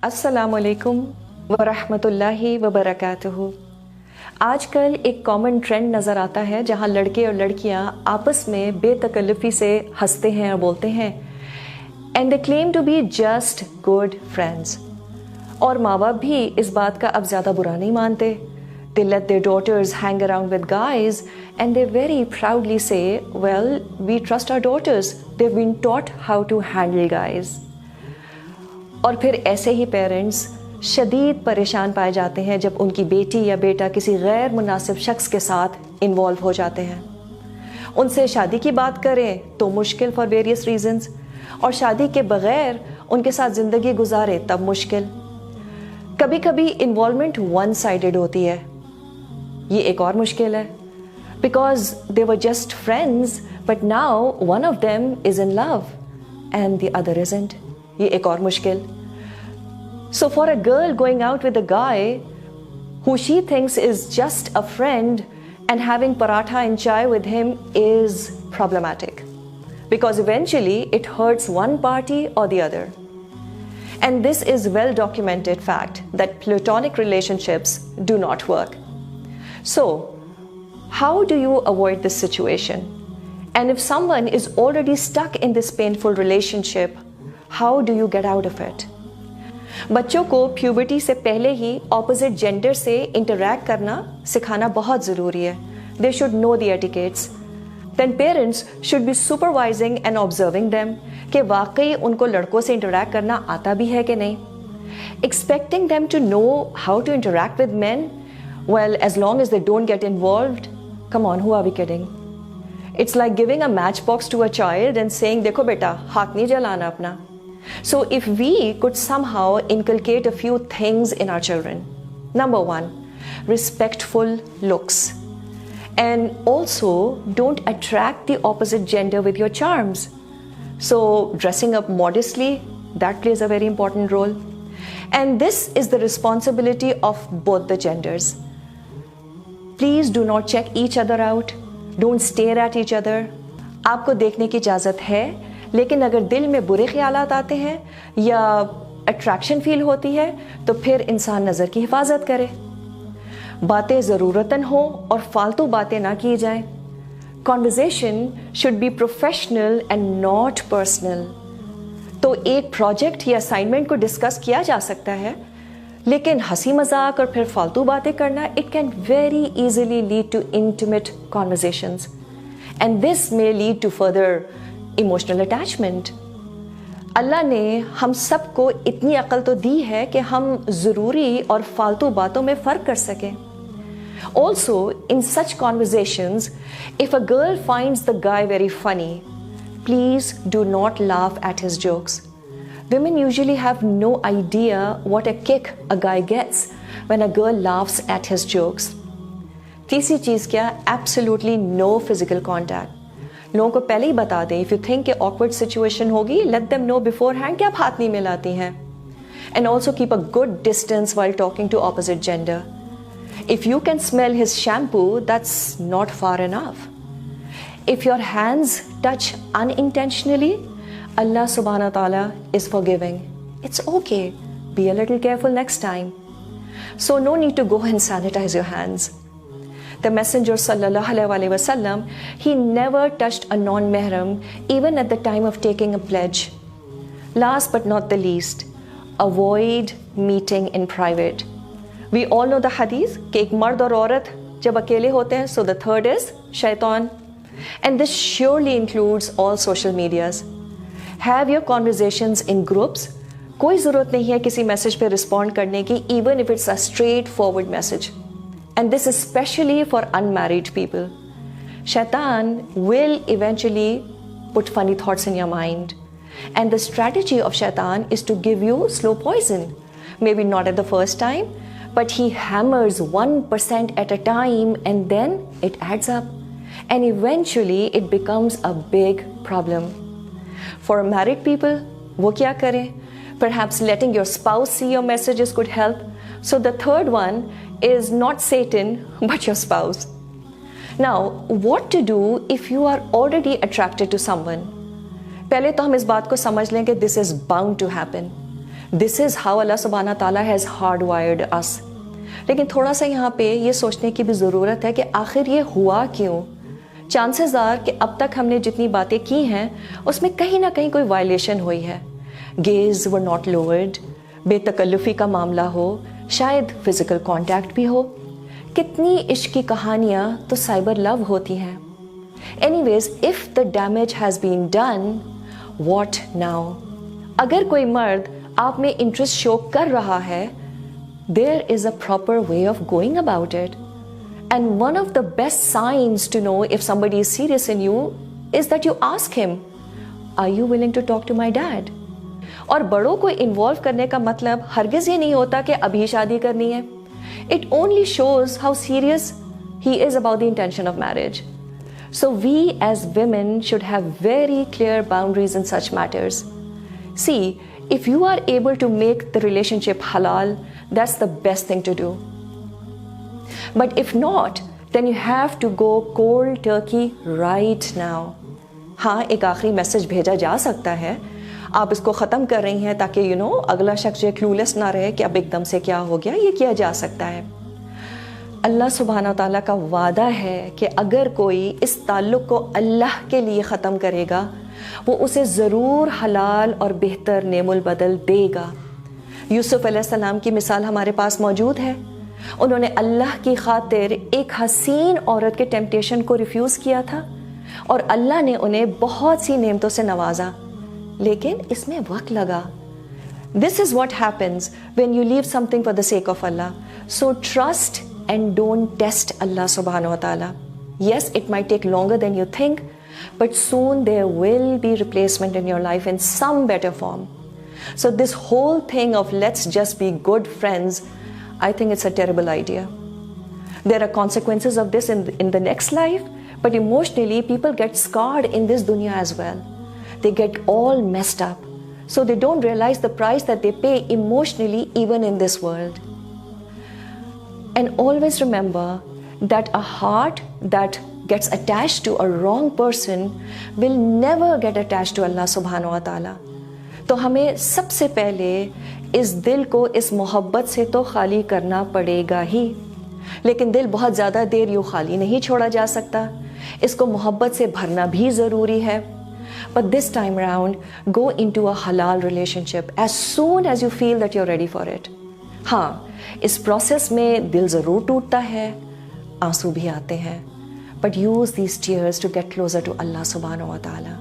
अस्सलामुअलैकुम वरहमतुल्लाहि वबरकातुहू। आजकल एक कॉमन ट्रेंड नज़र आता है जहाँ लड़के और लड़कियाँ आपस में बेतकल्लुफ़ी से हंसते हैं और बोलते हैं and they claim to be just good friends. और माँ बाप भी इस बात का अब ज़्यादा बुरा नहीं मानते। They let their daughters hang around with guys and they very proudly say, well, we trust our daughters. They've been taught how to handle guys. और फिर ऐसे ही पेरेंट्स शदीद परेशान पाए जाते हैं जब उनकी बेटी या बेटा किसी गैर मुनासिब शख्स के साथ इन्वॉल्व हो जाते हैं। उनसे शादी की बात करें तो मुश्किल फॉर वेरियस रीजंस, और शादी के बगैर उनके साथ ज़िंदगी गुजारे तब मुश्किल। कभी कभी इन्वॉल्वमेंट वन साइडेड होती है, ये एक और मुश्किल है, because they were just friends but now one of them is in love and the other isn't, ये एक और मुश्किल। So for a girl going out with a guy who she thinks is just a friend and having paratha and chai with him is problematic, because eventually it hurts one party or the other. And this is well documented fact that platonic relationships do not work. So how do you avoid this situation? And if someone is already stuck in this painful relationship, how do you get out of it? बच्चों को puberty से पहले ही opposite gender से interact करना सिखाना बहुत ज़रूरी है। They should know the etiquettes. Then parents should be supervising and observing them कि वाकई उनको लड़कों से इंटरैक्ट करना आता भी है कि नहीं। Expecting them to know how to interact with man, well as long as they don't get involved, come on, who are we kidding? It's like giving a match box to a child and saying देखो बेटा हाथ नहीं जलाना अपना। So if we could somehow inculcate a few things in our children. Number one, respectful looks. And also don't attract the opposite gender with your charms. So dressing up modestly, that plays a very important role. And this is the responsibility of both the genders. Please do not check each other out. Don't stare at each other. आपको देखने की इजाज़त है, लेकिन अगर दिल में बुरे ख्यालात आते हैं या अट्रैक्शन फील होती है तो फिर इंसान नज़र की हिफाजत करे। बातें ज़रूरतन हो और फालतू बातें ना की जाएं। Conversation should be professional and not personal. तो एक प्रोजेक्ट या असाइनमेंट को डिस्कस किया जा सकता है, लेकिन हंसी मजाक और फिर फालतू बातें करना it can very easily lead to intimate conversations and this may lead to further emotional attachment. Allah ने हम सबको इतनी अक्ल तो दी है कि हम ज़रूरी और फालतू बातों में फ़र्क कर सकें। Also in such conversations if a girl finds the guy very funny, please do not laugh at his jokes. Women usually have no idea what a kick a guy gets when a girl laughs at his jokes. तीसरी चीज़ क्या? Absolutely no physical contact. लोगों को पहले ही बता दें, if you think कि awkward situation होगी, let them know beforehand कि आप हाथ नहीं मिलाती हैं। And also keep a good distance while talking to opposite gender. If you can smell his shampoo, that's not far enough. If your hands touch unintentionally, Allah सुब्हाना ताला is forgiving. It's okay, be a little careful next time. So no need to go and sanitise your hands. The Messenger sallallahu alaihi wasallam, he never touched a non-mahram even at the time of taking a pledge. Last but not the least, avoid meeting in private. We all know the hadith कि एक मर्द और औरत जब अकेले होते हैं, so the third is shaitan. And this surely includes all social medias. Have your conversations in groups. कोई ज़रूरत नहीं है किसी मैसेज पे रिस्पॉन्ड करने की, even if it's a straightforward message. And this is especially for unmarried people. Shaitan will eventually put funny thoughts in your mind. And the strategy of Shaitan is to give you slow poison. Maybe not at the first time, but he hammers 1% at a time and then it adds up. And eventually it becomes a big problem. For married people, wo kya kare? Perhaps letting your spouse see your messages could help. So the third one is not Satan, but your spouse. Now, what to do if you are already attracted to someone? पहले तो हम इस बात को समझ लें कि this is bound to happen. This is how Allah सुब्हाना ताला हैज़ हार्ड वायर्ड अस। लेकिन थोड़ा सा यहाँ पे ये सोचने की भी ज़रूरत है कि आखिर ये हुआ क्यों। चांसेस आर कि अब तक हमने जितनी बातें की हैं उसमें कहीं ना कहीं कोई वायलेशन हुई है। गेज वर नॉट लोअर्ड, बेतकल्लुफ़ी का मामला हो, शायद फिज़िकल कांटेक्ट भी हो। कितनी इश्क की कहानियाँ तो साइबर लव होती हैं। Anyways, if the damage has been done, what now? अगर कोई मर्द आप में इंटरेस्ट शो कर रहा है, there is a proper way of going about it. And one of the best signs to know if somebody is serious in you is that you ask him, are you willing to talk to my dad? और बड़ों को involve करने का मतलब हरगिज ये नहीं होता कि अभी शादी करनी है. It only shows how serious he is about the intention of marriage. So we as women should have very clear boundaries in such matters. See, if you are able to make the relationship halal, that's the best thing to do. But if not, then you have to go cold turkey right now. हाँ, एक आखिरी message भेजा जा सकता है. आप इसको ख़त्म कर रही हैं ताकि अगला शख्स ये क्लूलेस ना रहे कि अब एकदम से क्या हो गया. ये किया जा सकता है. अल्लाह सुब्हाना ताला का वादा है कि अगर कोई इस ताल्लुक़ को अल्लाह के लिए ख़त्म करेगा, वो उसे ज़रूर हलाल और बेहतर नेमुल बदल देगा. यूसुफ अलैहिस्सलाम की मिसाल हमारे पास मौजूद है. उन्होंने अल्लाह की खातिर एक हसीन औरत के टेम्पटेशन को रिफ्यूज़ किया था और अल्लाह ने उन्हें बहुत सी नेमतों से नवाजा, लेकिन इसमें वक्त लगा. This is what happens when you leave something for the sake of Allah. So trust and don't test Allah सुब्हानहू व तआला. Yes, it might take longer than you think, but soon there will be replacement in your life in some better form. So this whole thing of let's just be good friends, I think it's a terrible idea. There are consequences of this in the next life, but emotionally people get scarred in this dunya as well. They get all messed up. So they don't realize the price that they pay emotionally even in this world. And always remember that a heart that gets attached to a wrong person will never get attached to Allah subhanahu wa ta'ala. तो हमें सबसे पहले इस दिल को इस मोहब्बत से तो खाली करना पड़ेगा ही. लेकिन दिल बहुत ज़्यादा देर यूँ खाली नहीं छोड़ा जा सकता. इसको मोहब्बत से भरना भी ज़रूरी है. But this time around, go into a halal relationship as soon as you feel that you're ready for it. हाँ, इस प्रोसेस में दिल ज़रूर टूटता है, आंसू भी आते हैं. But use these tears to get closer to Allah subhanahu wa ta'ala.